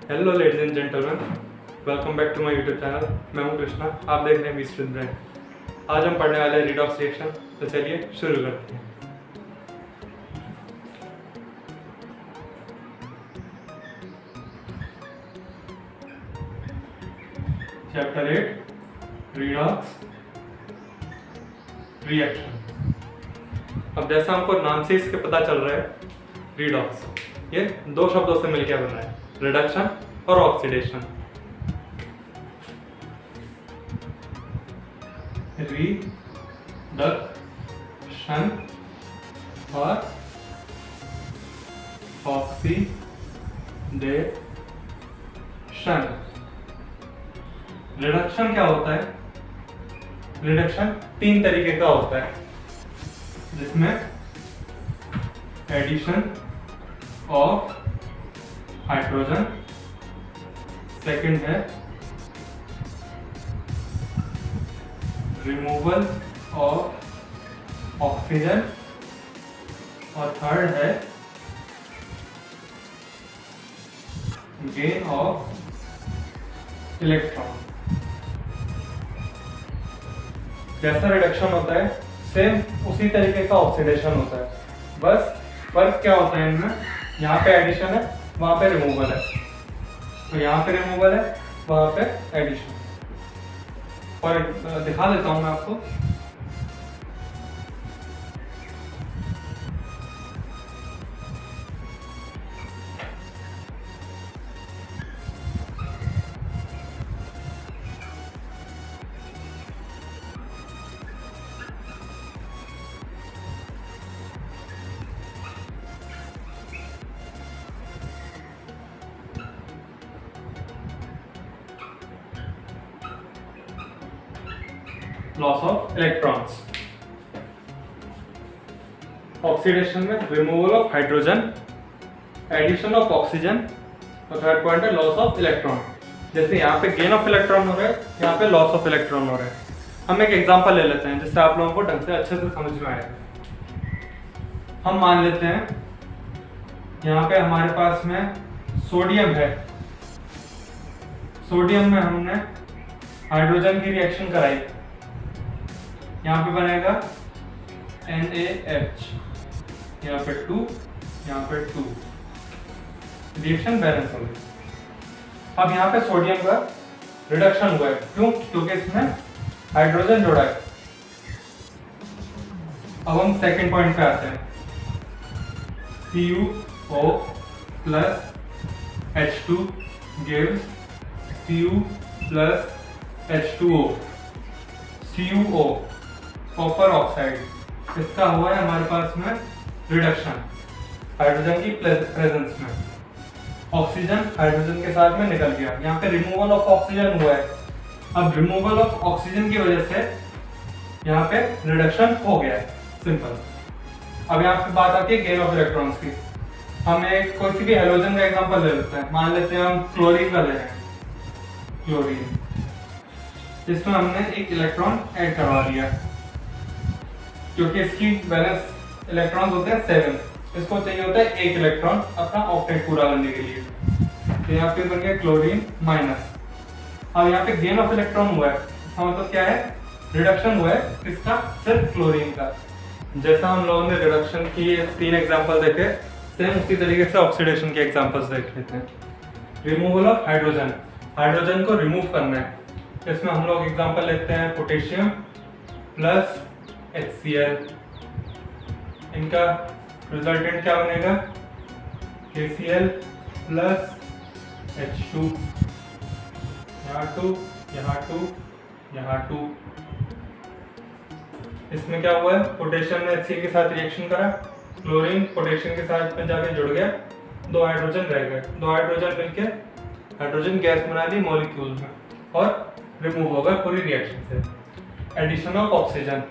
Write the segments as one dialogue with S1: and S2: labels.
S1: Hello ladies and gentleman, welcome back to my YouTube channel. मैं हूं कृष्णा, आप देख रहे हैं बीस्ट विद ब्रेन। आज हम पढ़ने वाले हैं रिडॉक्स रिएक्शन, तो चलिए शुरू करते हैं। Chapter 8 redox reaction. अब जैसा हमको नाम से इसके पता चल रहा है, रिडॉक्स ये दो शब्दों से मिलकर बना है, रिडक्शन और ऑक्सीडेशन। रिडक्शन और ऑक्सीडेशन। रिडक्शन क्या होता है? रिडक्शन तीन तरीके का होता है, जिसमें एडिशन ऑफ हाइड्रोजन, सेकंड है रिमूवल ऑफ ऑक्सीजन और थर्ड है गेन ऑफ इलेक्ट्रॉन। जैसा रिडक्शन होता है सेम उसी तरीके का ऑक्सीडेशन होता है, बस फर्क क्या होता है इनमें, यहाँ पे एडिशन है वहां पे रिमूवल है, तो यहाँ पे रिमूवल है वहां पे एडिशन। और दिखा देता हूं मैं आपको। Loss of electrons. ऑक्सीडेशन में removal of hydrogen, addition of oxygen और थर्ड पॉइंट है लॉस ऑफ इलेक्ट्रॉन। जैसे यहाँ पे गेन ऑफ इलेक्ट्रॉन हो रहा है, यहाँ पे लॉस ऑफ इलेक्ट्रॉन हो रहा है। हम एक एग्जांपल ले लेते हैं जिससे आप लोगों को ढंग से अच्छे से समझ में आए। हम मान लेते हैं यहाँ पे हमारे पास में सोडियम है, सोडियम में हमने हाइड्रोजन की रिएक्शन कराई, यहाँ पे बनेगा NaH, यहाँ पे 2, यहाँ पे 2, रिएक्शन बैलेंस हो गई। अब यहाँ पे सोडियम का रिडक्शन हुआ है, क्यों? क्योंकि इसमें हाइड्रोजन जोड़ा है। अब हम सेकंड पॉइंट पे आते हैं, CuO plus H2 gives Cu plus H2O। CuO copper oxide, इसका हुआ है हमारे पास में रिडक्शन हाइड्रोजन की प्रेजेंस में। ऑक्सीजन हाइड्रोजन के साथ में निकल गया, यहाँ पे रिमूवल ऑफ ऑक्सीजन हुआ है। अब रिमूवल ऑफ ऑक्सीजन की वजह से यहाँ पे रिडक्शन हो गया है, सिंपल। अब यहाँ पे बात आती है गेन ऑफ इलेक्ट्रॉन्स की। हम एक कोई सी भी हेलोजन का एग्जांपल ले लेते हैं, मान लेते हैं हम क्लोरीन का ले रहे हैं, क्लोरीन, इसमें हमने एक इलेक्ट्रॉन ऐड करवा दिया क्योंकि इसकी बैलेंस इलेक्ट्रॉन्स होते हैं 7, इसको चाहिए होता है एक इलेक्ट्रॉन अपना ऑक्टेट पूरा करने के लिए, तो यहाँ पे बन गया क्लोरीन माइनस। अब यहाँ पे गेन ऑफ इलेक्ट्रॉन हुआ है, इसका मतलब क्या है? रिडक्शन हुआ है किसका? सिर्फ क्लोरीन का। जैसा हम लोगों ने रिडक्शन की 3 एग्जांपल देखे, सेम उसी तरीके से ऑक्सीडेशन के एग्जांपल्स देख लेते हैं। रिमूवल ऑफ हाइड्रोजन, हाइड्रोजन को रिमूव करना है, इसमें हम लोग एग्जांपल लेते हैं पोटेशियम प्लस HCl। इनका रिजल्टेंट क्या बनेगा? KCl प्लस H2, यहाँ 2, यहाँ 2, यहाँ 2। इसमें क्या हुआ है? पोटेशियम ने HCl के साथ रिएक्शन करा, क्लोरीन पोटेशियम के साथ में जाके जुड़ गया, 2 हाइड्रोजन रह गए, 2 हाइड्रोजन मिलके हाइड्रोजन गैस बना दी मॉलिक्यूल में और रिमूव हो गए पूरी रिएक्शन से। Addition of oxygen,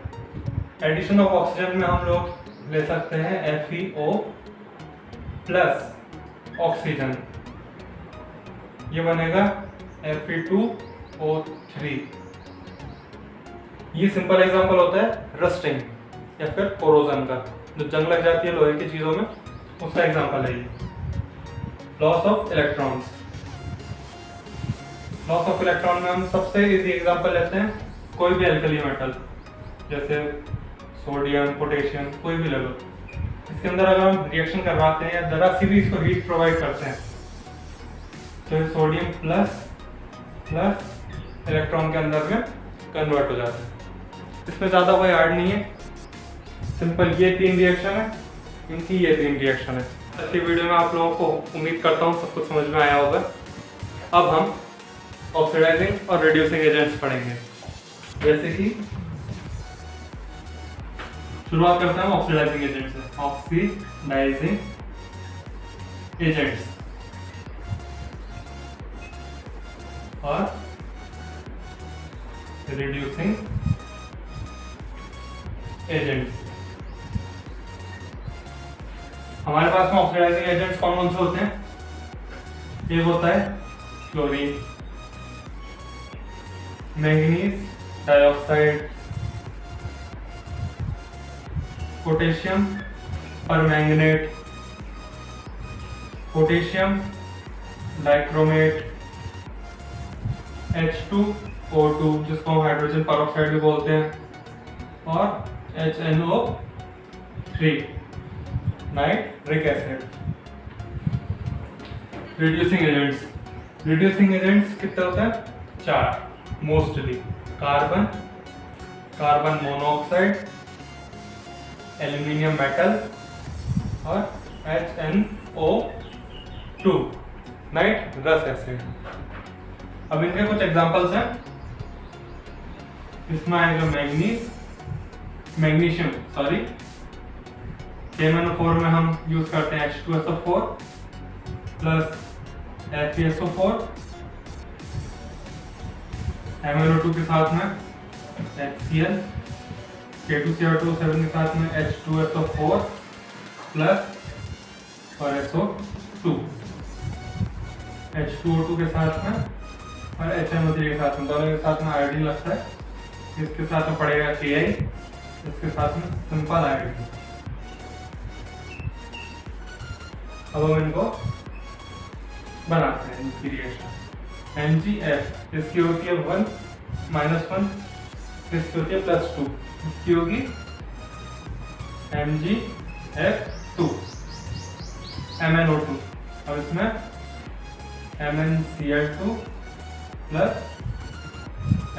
S1: addition of oxygen में हम लोग ले सकते हैं FeO प्लस ऑक्सीजन, ये बनेगा Fe2O3। ये सिंपल एग्जांपल होता है रस्टिंग या फिर कोरोजन का, जो जंग लग जाती है लोहे की चीजों में, उसका एग्जांपल है ये। Loss of electrons, loss of electron में हम सबसे इजी एग्जांपल लेते हैं, कोई भी एल्कली मेटल जैसे सोडियम, पोटेशियम, कोई भी ले लो। इसके अंदर अगर हम रिएक्शन करवाते हैं या जरा सी भी इसको हीट प्रोवाइड करते हैं तो सोडियम प्लस प्लस इलेक्ट्रॉन के अंदर में कन्वर्ट हो जाता है। इसमें ज़्यादा कोई हार्ड नहीं है, सिंपल ये 3 रिएक्शन है, इनकी ये 3 रिएक्शन है। अगली वीडियो में आप लोगों को उम्मीद करता हूँ सब कुछ समझ में आया होगा। अब हम ऑक्सीडाइजिंग और रिड्यूसिंग एजेंट्स पढ़ेंगे। जैसे कि शुरुआत करते हैं ऑक्सीडाइजिंग एजेंट से। ऑक्सीडाइजिंग एजेंट्स और रिड्यूसिंग एजेंट्स। हमारे पास में ऑक्सीडाइजिंग एजेंट्स कौन कौन से होते हैं? एक होता है chlorine, manganese dioxide, potassium permanganate, potassium dichromate, H2O2 जिसको हम हाइड्रोजन परऑक्साइड भी बोलते हैं, और HNO3 nitric acid. Reducing agents, reducing agents कितने होते हैं? 4 mostly. Carbon, carbon monoxide, aluminium metal और HNO2 नाइट्रस एसिड। अब इनके कुछ एग्जांपल्स हैं। इसमें आएगा मैग्नीशियम KMnO4 में हम यूज करते हैं H2SO4 प्लस FeSO4, MnO2 के साथ में HCl, K2Cr2O7 के साथ में H2SO4 प्लस और SO2, H2O2 के साथ में और HNO3 के साथ में, दोनों के साथ में आयोडीन लगता है। इसके साथ में पड़ेगा Ki, इसके साथ में सिंपल आयोडीन। अब हम इनको बनाते हैं इनकी रिएक्शन। MgF इसकी होती है 1 -1, इसकी होती है +2, इसकी होगी MgF2 MnO2। अब इसमें MnCl2 plus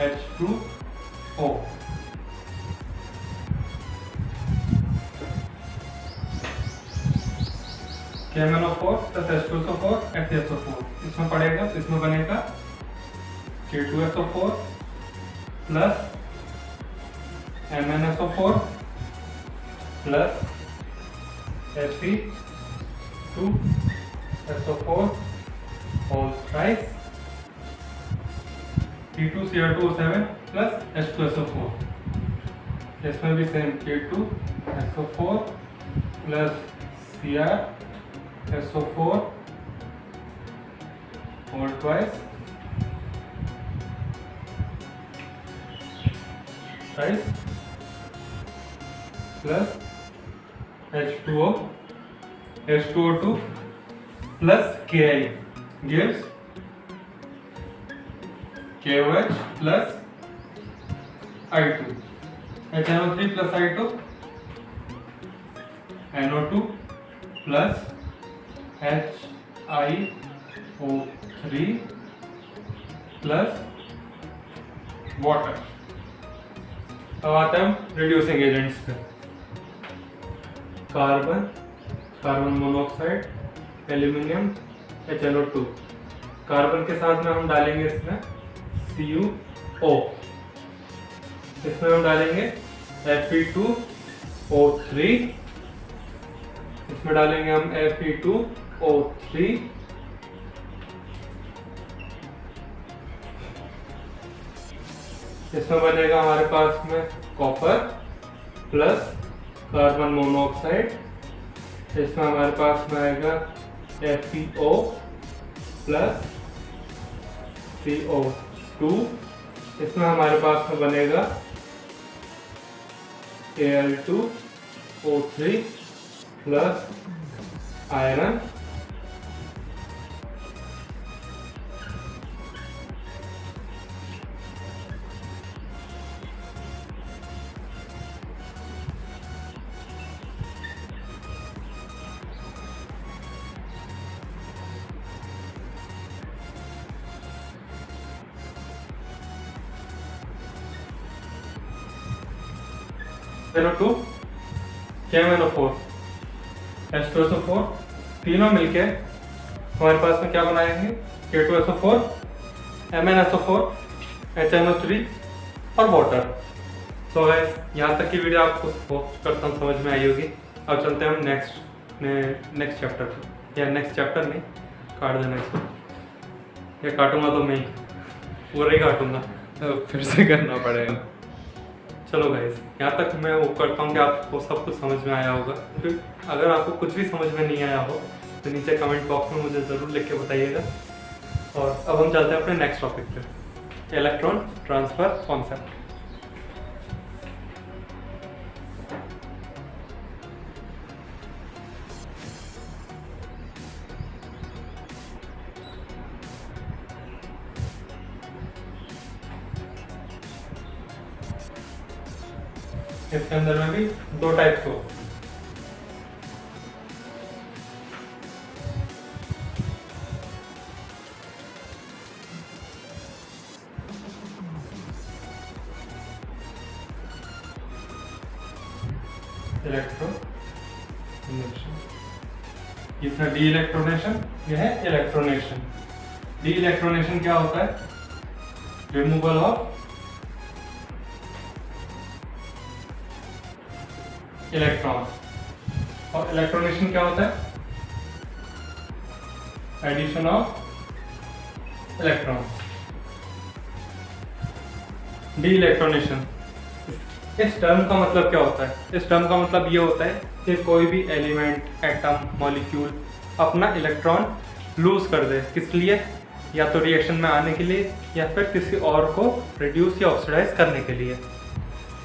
S1: H2O। KMnO4 plus H2SO4 FeSO4, इसमें पड़ेगा, इसमें बनेगा K2SO4 plus MnSO4 plus Fe2SO4 whole thrice K2Cr2O7 plus H2SO4। इसमें भी same K2SO4 plus CrSO4 whole twice plus H2O2 plus Ki gives KOH plus I2, HNO3 plus I2, NO2 plus HiO3 plus water. अब आते हैं हम reducing agents पे। Carbon, carbon monoxide, aluminium, HNO2। Carbon के साथ में हम डालेंगे इसमें CuO, इसमें हम डालेंगे Fe2O3, इसमें डालेंगे हम Fe2O3, इसमें बनेगा हमारे पास में कॉपर प्लस कार्बन मोनोऑक्साइड, इसमें हमारे पास में आएगा FeO प्लस CO2, इसमें हमारे पास में बनेगा Al2O3 plus iron, NO2 KMNO4 H2SO4, तीनों मिलके हमारे पास में क्या बनाएंगे K2SO4 MnSO4 HNO3 और वाटर। सो गाइस, यहाँ तक की वीडियो आपको होप करता हूँ समझ में आई होगी। अब चलते हैं हम नेक्स्ट चैप्टर पे, या नेक्स्ट चैप्टर नहीं, काट देना इसको, या काटूंगा तो मैं पूरा ही काटूंगा, तो फिर से करना पड़ेगा। चलो गाइस, यहाँ तक मैं होप करता हूँ कि आपको सब कुछ समझ में आया होगा। क्योंकि अगर आपको कुछ भी समझ में नहीं आया हो तो नीचे कमेंट बॉक्स में मुझे ज़रूर लिख के बताइएगा। और अब हम चलते हैं अपने नेक्स्ट टॉपिक पे, इलेक्ट्रॉन ट्रांसफर कॉन्सेप्ट। इसके अंदर में भी दो टाइप को, इलेक्ट्रोनेशन, ये था डी इलेक्ट्रोनेशन, यह है इलेक्ट्रोनेशन। डी इलेक्ट्रोनेशन क्या होता है? Removal of electron. और इलेक्ट्रोनेशन क्या होता है? Addition of electron. Deelectronation, इस टर्म का मतलब क्या होता है? इस टर्म का मतलब ये होता है कि कोई भी एलिमेंट, एटम, मॉलिक्यूल अपना इलेक्ट्रॉन लूज कर दे। किस लिए? या तो रिएक्शन में आने के लिए, या फिर किसी और को रिड्यूस या ऑक्सीडाइज करने के लिए।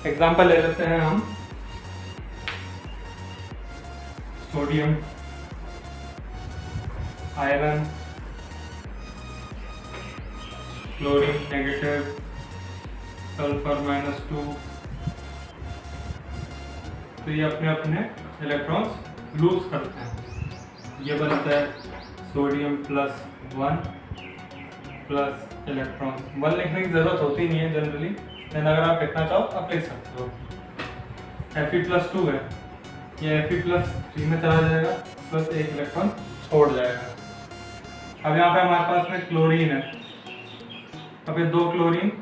S1: एग्जांपल ले लेते हैं हम, sodium, iron, chlorine negative, sulphur -2, तो ये अपने अपने इलेक्ट्रॉन्स लूज करते हैं। ये बनता है सोडियम +1 प्लस इलेक्ट्रॉन्स। 1 लिखने की जरूरत होती नहीं है जनरली, लेकिन अगर आप लिखना चाहो आप लिख सकते हो। Fe+2 है, ये Fe+3 में चला जाएगा, प्लस एक इलेक्ट्रॉन छोड़ जाएगा। अब यहाँ पे हमारे पास में क्लोरीन है। अब ये दो क्लोरीन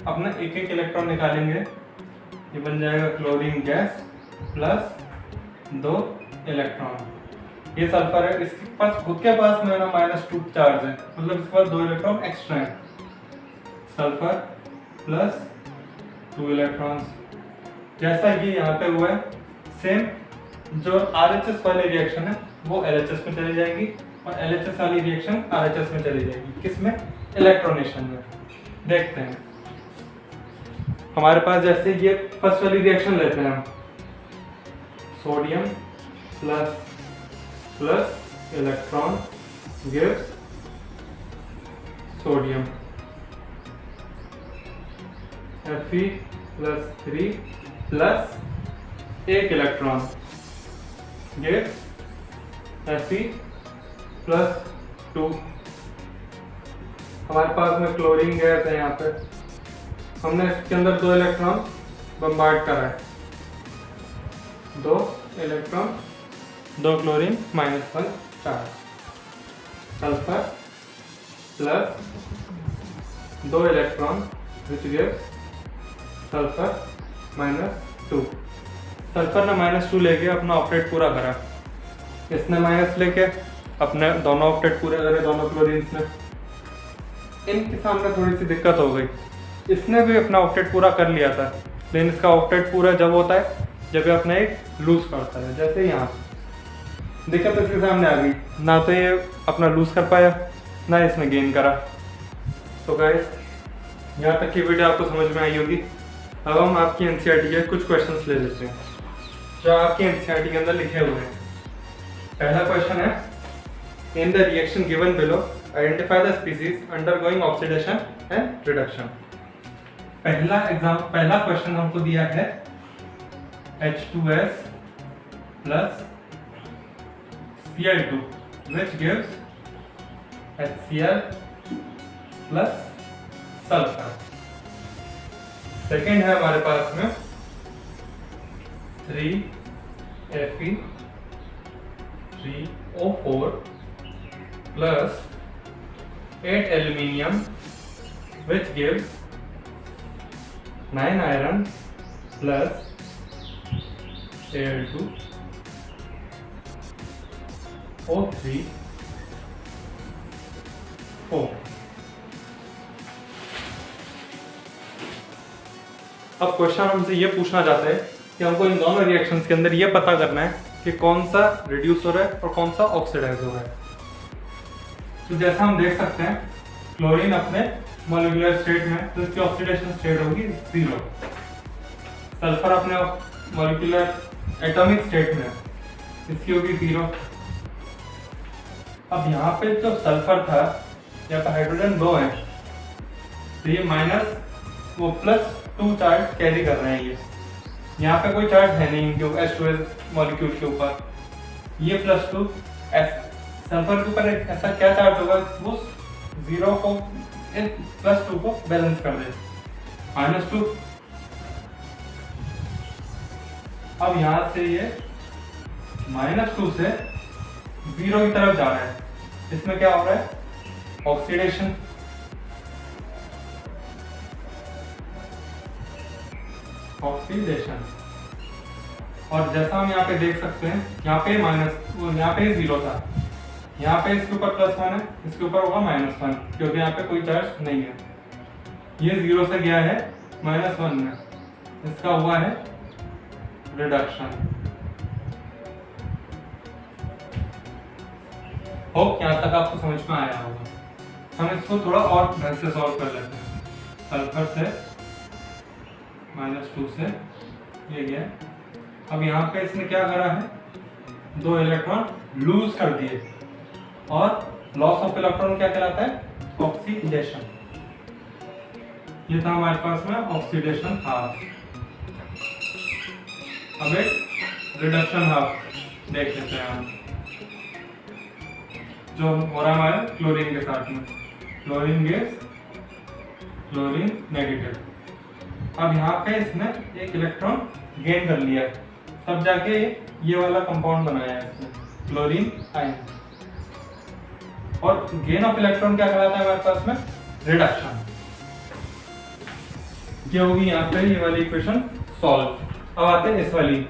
S1: अपना एक एक इलेक्ट्रॉन निकालेंगे, ये बन जाएगा क्लोरीन गैस प्लस 2 इलेक्ट्रॉन। ये सल्फर है, इसके पास खुद के पास में ना -2 चार्ज है, मतलब इसके पास 2 इलेक्ट्रॉन एक्स्ट्रा है। सल्फर प्लस 2 इलेक्ट्रॉन्स, जैसा कि यहाँ पे हुआ है सेम। जो RHS वाली रिएक्शन है वो LHS में चली जाएगी, और LHS वाली रिएक्शन RHS में चली जाएगी। किसमें? इलेक्ट्रोनेशन में। देखते हैं हमारे पास, जैसे ये फर्स्ट वाली रिएक्शन लेते हैं हम, sodium plus electron gives sodium, Fe+3 plus एक इलेक्ट्रॉन गिव्स Fe+2। हमारे पास में क्लोरीन गैस है, यहाँ पे हमने इसके अंदर 2 इलेक्ट्रॉन बम्बार्ड करा है, 2 electron 2 chlorine -1 charge, sulphur plus 2 electron which gives sulphur -2। Sulphur ने -2 लेके अपना ऑपरेट पूरा करा, इसने माइनस लेके अपने दोनों ऑपरेट पूरे करे, दोनों क्लोरीन्स ने। इनके सामने थोड़ी सी दिक्कत हो गई, इसने भी अपना ऑक्टेट पूरा कर लिया था, लेकिन इसका ऑक्टेट पूरा जब होता है जब ये अपना एक लूज करता है। जैसे यहाँ दिक्कत इसके सामने आ गई, ना तो ये अपना लूज कर पाया, ना इसने गेन करा। तो गाइस, यहाँ तक की वीडियो आपको समझ में आई होगी। अब हम आपकी एनसीईआरटी के कुछ क्वेश्चंस ले लेते हैं जो आपकी एनसीईआरटी के अंदर लिखे हुए हैं। पहला क्वेश्चन है, in the reaction given below identify the species undergoing oxidation and reduction. पहला क्वेश्चन हमको दिया है H2S plus Cl2 which gives HCl plus sulfur। Second है हमारे पास में 3Fe3O4 plus 8 aluminium which gives 9 iron plus Al2O3 4। अब question हमसे ये पूछना चाहते हैं कि हमको इन दोनों रिएक्शंस के अंदर ये पता करना है कि कौन सा रिड्यूस हो रहा है और कौन सा ऑक्सीडाइज हो रहा है। तो जैसा हम देख सकते हैं क्लोरीन अपने मॉलिक्यूलर स्टेट में, तो इसकी ऑक्सीडेशन स्टेट होगी 0। सल्फर अपने मॉलिक्यूलर एटॉमिक स्टेट में, इसकी होगी 0। अब यहाँ पे जो सल्फर था, यहाँ पे हाइड्रोजन 2 है, तो ये माइनस वो +2 चार्ज कैरी कर रहे हैं। ये यहाँ पे कोई चार्ज है नहीं इनके H2S मॉलिक्यूल के ऊपर। ये +2 सल्फर के ऊपर ऐसा क्या चार्ज होगा वो 0 को +2 को बैलेंस कर दे, -2। अब यहाँ से ये -2 से 0 की तरफ जा रहा है। इसमें क्या हो रहा है? ऑक्सीडेशन। और जैसा हम यहाँ पे देख सकते हैं, यहाँ पे यहाँ पे 0 था, यहाँ पे इसके ऊपर +1 है, इसके ऊपर होगा -1, क्योंकि यहाँ पे कोई चार्ज नहीं है। ये 0 से गया है -1 में, इसका हुआ है रिडक्शन। होप यहाँ तक आपको समझ में आया होगा। हम इसको थोड़ा और ढंग से सॉल्व कर लेते हैं। सल्फर से -2 से ये गया। अब यहाँ पे इसने क्या करा है? 2 इलेक्ट्रॉन लूज कर दिए, और लॉस ऑफ इलेक्ट्रॉन क्या कहलाता है? ऑक्सीडेशन। ये था हमारे पास में ऑक्सीडेशन हाफ। अब एक रिडक्शन हाफ देख लेते हैं हम, जो हो रहा है हमारे क्लोरीन के साथ में। Chlorine gas, chlorine negative. अब यहाँ पे इसने एक इलेक्ट्रॉन गेन कर लिया, तब जाके ये वाला कंपाउंड बनाया है इसने, क्लोरीन आयन। और गेन ऑफ इलेक्ट्रॉन क्या कहलाता है हमारे पास में? रिडक्शन। ये होगी यहाँ पे ये वाली इक्वेशन सॉल्व। अब आते हैं इस वाली।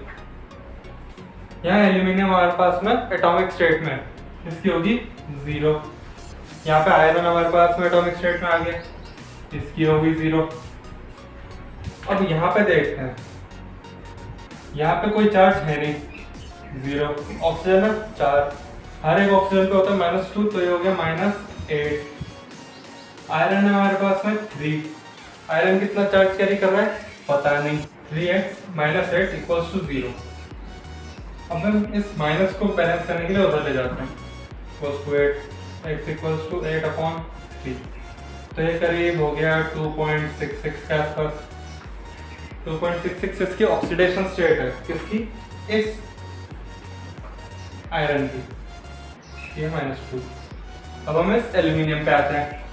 S1: यहाँ एल्यूमिनियम हमारे पास में एटॉमिक स्टेट में, इसकी होगी 0। यहाँ पे आयरन हमारे पास में एटॉमिक स्टेट में आ गया, इसकी होगी 0। अब यहाँ पे देखते हैं, यहाँ पे कोई चार्ज है नहीं, 0। ऑक्सीजन है 4, हर एक ऑक्सीजन पे होता है -2, तो ये हो गया -8। आयरन है हमारे पास में 3। आयरन कितना चार्ज कैरी कर रहा है पता नहीं, 3x -8 = 0। अब हम इस माइनस को बैलेंस करने के लिए उधर ले जाते हैं, =8, x = 8/3। तो ये करीब हो गया 2.66 के आसपास। 2.66 इसकी ऑक्सीडेशन स्टेट है, किसकी? इस आयरन की, ये -2। अब हम इस एल्यूमिनियम पे आते हैं।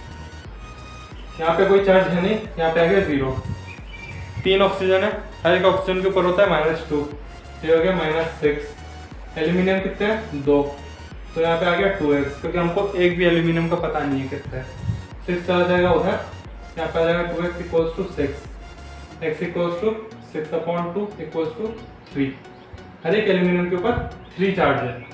S1: यहाँ पे कोई चार्ज है नहीं, यहाँ पे आ गया 0। 3 ऑक्सीजन है, हर एक ऑक्सीजन के ऊपर होता है -2, ये हो गया -6। एल्यूमिनियम कितने हैं? 2, तो यहाँ पे आ गया 2x, क्योंकि हमको एक भी एल्यूमिनियम का पता नहीं है कितना है। 6 चला जाएगा उधर, यहाँ पे आ जाएगा 2x = 6, x = 6/2 = 3। हर एक एल्यूमिनियम के ऊपर 3 चार्ज है।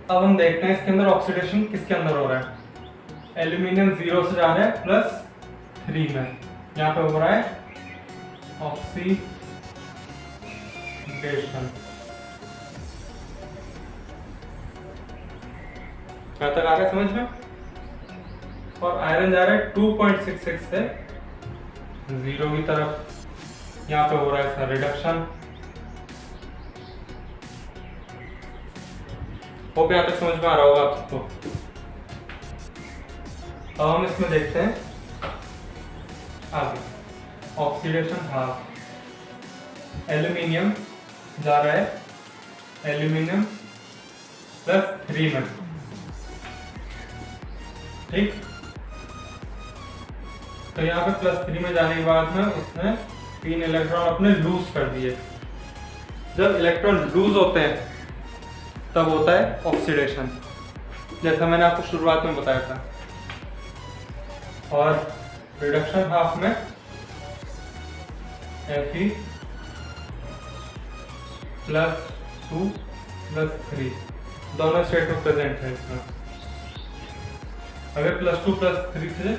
S1: अब हम देखते हैं इसके अंदर ऑक्सीडेशन किसके अंदर हो रहा है। एल्यूमिनियम 0 से जा रहा है +3 में, यहाँ पे हो रहा है ऑक्सीडेशन। क्या तक आ रहा है समझ में? और आयरन जा रहा है 2.66 से 0 की तरफ, यहाँ पे हो रहा है इसका रिडक्शन। होप यहाँ तक समझ में आ रहा होगा आप सबको। अब हम इसमें देखते हैं आगे, ऑक्सीडेशन हाफ। एल्यूमिनियम जा रहा है एल्यूमिनियम +3 में, ठीक। तो यहाँ पे +3 में जाने के बाद में उसने 3 इलेक्ट्रॉन अपने लूज कर दिए। जब इलेक्ट्रॉन लूज होते हैं तब होता है ऑक्सीडेशन, जैसा मैंने आपको शुरुआत में बताया था। और रिडक्शन हाफ में Fe +2+3 दोनों स्टेट में प्रेजेंट है इसमें। अगर +2+3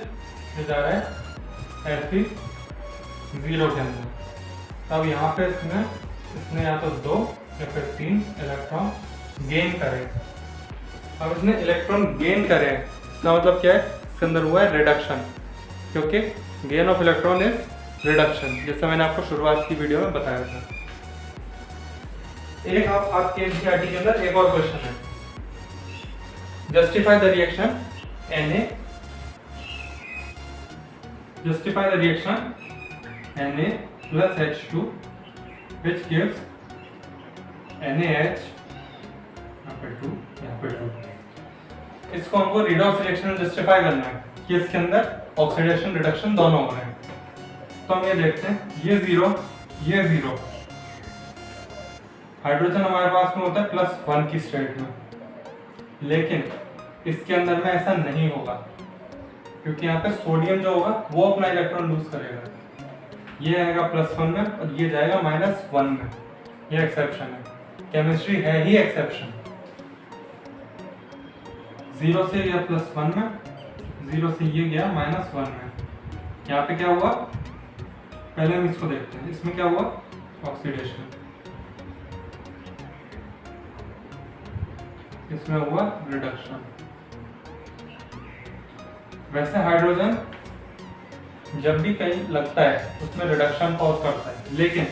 S1: से जा रहा है Fe 0 के अंदर, तब यहाँ पे इसने या तो 2 या फिर 3 इलेक्ट्रॉन गेन करे। अब इसने इलेक्ट्रॉन गेन करे, इसका मतलब क्या है, इसके अंदर हुआ है रिडक्शन, क्योंकि gain of electron is reduction, जैसा मैंने आपको शुरुआत की वीडियो में बताया था। एक आपके एनसीईआरटी के अंदर एक और क्वेश्चन है, justify the reaction Na plus H2 which gives NaH, यहाँ पे 2, यहाँ पे 2। इसको हमको रिडॉक्स रिएक्शन में जस्टिफाई करना है कि इसके अंदर ऑक्सीडेशन रिडक्शन दोनों हो रहे हैं। तो हम ये देखते हैं, ये 0 हाइड्रोजन हमारे पास में होता है +1 की स्टेट में, लेकिन इसके अंदर में ऐसा नहीं होगा, क्योंकि यहाँ पे सोडियम जो होगा वो अपना इलेक्ट्रॉन लूज करेगा। ये आएगा +1 में और ये जाएगा -1 में। ये एक्सेप्शन है, केमिस्ट्री है ही एक्सेप्शन। 0 से गया +1 में, 0 से ये गया -1 में। यहाँ पे क्या हुआ, पहले हम इसको देखते हैं। इसमें क्या हुआ, ऑक्सीडेशन। इसमें हुआ रिडक्शन। वैसे हाइड्रोजन जब भी कहीं लगता है उसमें रिडक्शन कॉज करता है, लेकिन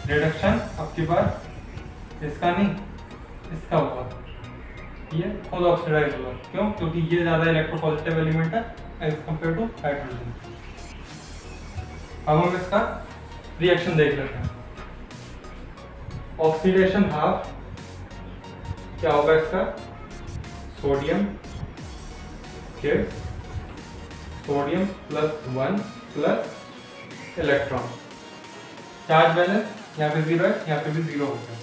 S1: रिडक्शन अब की बार इसका नहीं, इसका हुआ। ये खुद ऑक्सीडाइज हुआ। क्यों? क्योंकि ये ज्यादा इलेक्ट्रोपॉजिटिव एलिमेंट है एज कम्पेयर टू हाइड्रोजन। अब हम इसका रिएक्शन देख लेते हैं। ऑक्सीडेशन हाफ क्या होगा इसका, sodium +1 plus electron. Charge balance यहाँ पे 0 है, यहाँ पे भी 0 होगा।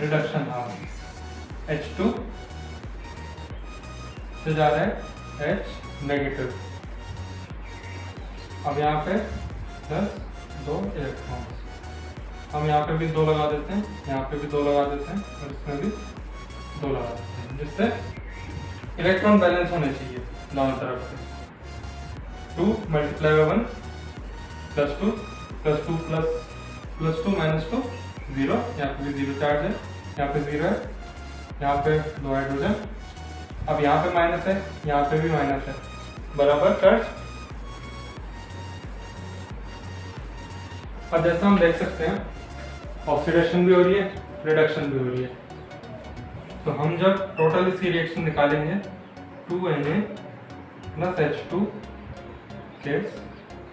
S1: रिडक्शन हाफ H2 से जा रहा है H नेगेटिव। अब यहाँ पे +2 इलेक्ट्रॉन, हम यहाँ पे भी 2 लगा देते हैं, यहाँ पे भी 2 लगा देते हैं और इसमें भी 2 लगा देते हैं, जिससे इलेक्ट्रॉन बैलेंस होने चाहिए दोनों तरफ से। 2 × 1 +2 +2 -2 0, यहाँ पे भी 0 चार्ज है, यहाँ पे 0 है, यहाँ पे 2 हाइड्रोजन। अब यहाँ पे माइनस है, यहाँ पे भी माइनस है, बराबर चार्ज। अब जैसा हम देख सकते हैं ऑक्सीडेशन भी हो रही है, रिडक्शन भी हो रही है। तो हम जब टोटल इसकी रिएक्शन निकालेंगे 2Na + H2 gives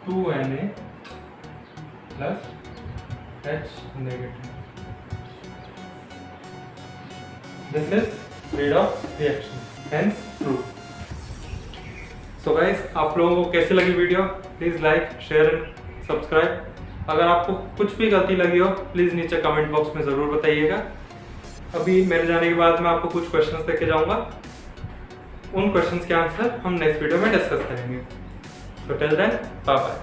S1: 2Na + H negative. This is redox reaction, hence true. So guys, आप लोगों को कैसी लगी video? Please like, share and subscribe. अगर आपको कुछ भी गलती लगी हो प्लीज नीचे कमेंट बॉक्स में जरूर बताइएगा। अभी मेरे जाने के बाद मैं आपको कुछ क्वेश्चंस देके जाऊंगा, उन क्वेश्चंस के आंसर हम नेक्स्ट वीडियो में डिस्कस करेंगे। So till then, bye bye.